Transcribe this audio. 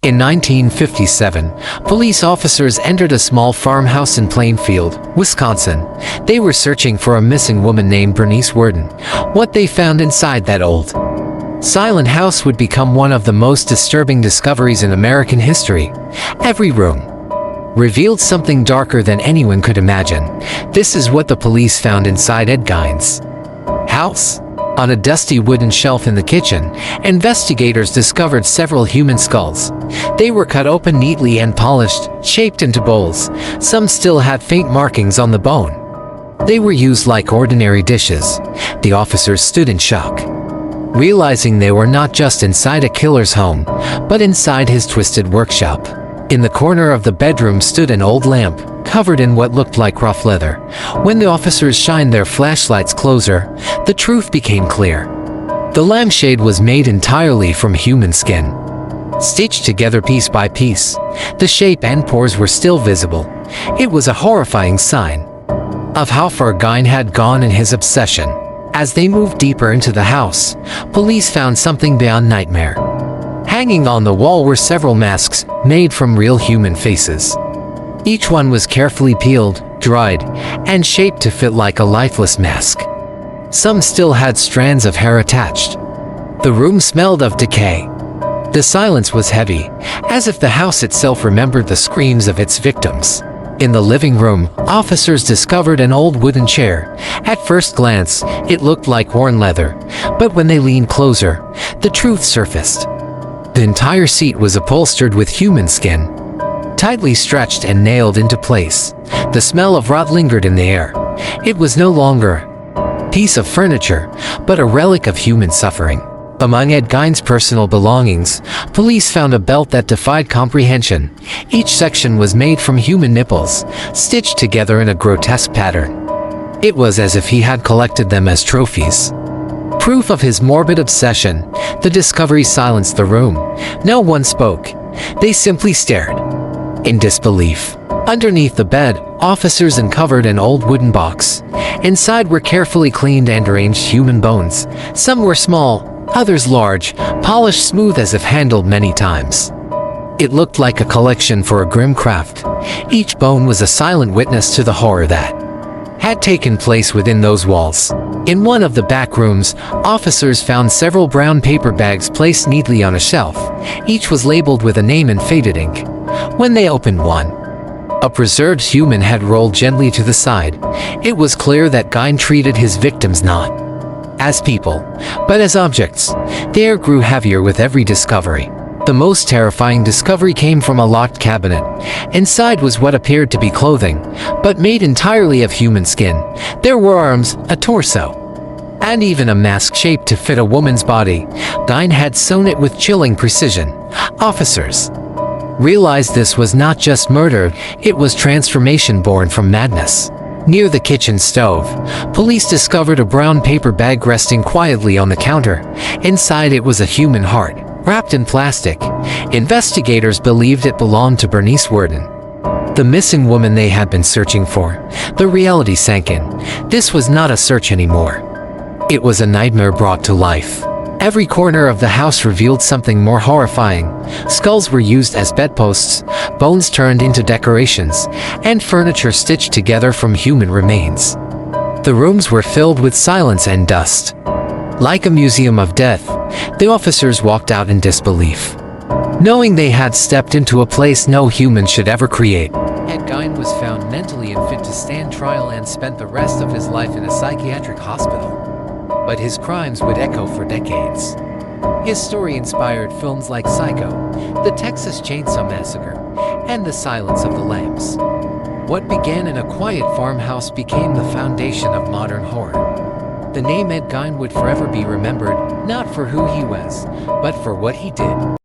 In 1957, police officers entered a small farmhouse in Plainfield, Wisconsin. They were searching for a missing woman named Bernice Worden. What they found inside that old, silent house would become one of the most disturbing discoveries in American history. Every room revealed something darker than anyone could imagine. This is what the police found inside Ed Gein's house. On a dusty wooden shelf in the kitchen, investigators discovered several human skulls. They were cut open neatly and polished, shaped into bowls. Some still had faint markings on the bone. They were used like ordinary dishes. The officers stood in shock, realizing they were not just inside a killer's home, but inside his twisted workshop. In the corner of the bedroom stood an old lamp, covered in what looked like rough leather. When the officers shined their flashlights closer, the truth became clear. The lampshade was made entirely from human skin, stitched together piece by piece. The shape and pores were still visible. It was a horrifying sign of how far Gein had gone in his obsession. As they moved deeper into the house, police found something beyond nightmare. Hanging on the wall were several masks made from real human faces. Each one was carefully peeled, dried, and shaped to fit like a lifeless mask. Some still had strands of hair attached. The room smelled of decay. The silence was heavy, as if the house itself remembered the screams of its victims. In the living room, officers discovered an old wooden chair. At first glance, it looked like worn leather, but when they leaned closer, the truth surfaced. The entire seat was upholstered with human skin, tightly stretched and nailed into place. The smell of rot lingered in the air. It was no longer a piece of furniture, but a relic of human suffering. Among Ed Gein's personal belongings, police found a belt that defied comprehension. Each section was made from human nipples, stitched together in a grotesque pattern. It was as if he had collected them as trophies. Proof of his morbid obsession. The discovery silenced the room. No one spoke. They simply stared in disbelief. Underneath the bed, officers uncovered an old wooden box. Inside were carefully cleaned and arranged human bones. Some were small, others large, polished smooth as if handled many times. It looked like a collection for a grim craft. Each bone was a silent witness to the horror that had taken place within those walls. In one of the back rooms, officers found several brown paper bags placed neatly on a shelf. Each was labeled with a name in faded ink. When they opened one, a preserved human had rolled gently to the side. It was clear that Gein treated his victims not as people, but as objects. The air grew heavier with every discovery. The most terrifying discovery came from a locked cabinet. Inside was what appeared to be clothing, but made entirely of human skin. There were arms, a torso, and even a mask shaped to fit a woman's body. Gein had sewn it with chilling precision. Officers realized this was not just murder, it was transformation born from madness. Near the kitchen stove, police discovered a brown paper bag resting quietly on the counter. Inside it was a human heart, wrapped in plastic. Investigators believed it belonged to Bernice Worden, the missing woman they had been searching for. The reality sank in. This was not a search anymore. It was a nightmare brought to life. Every corner of the house revealed something more horrifying. Skulls were used as bedposts, bones turned into decorations, and furniture stitched together from human remains. The rooms were filled with silence and dust. Like a museum of death, the officers walked out in disbelief, knowing they had stepped into a place no human should ever create. Ed Gein was found mentally unfit to stand trial and spent the rest of his life in a psychiatric hospital. But his crimes would echo for decades. His story inspired films like Psycho, The Texas Chainsaw Massacre, and The Silence of the Lambs. What began in a quiet farmhouse became the foundation of modern horror. The name Ed Gein would forever be remembered, not for who he was, but for what he did.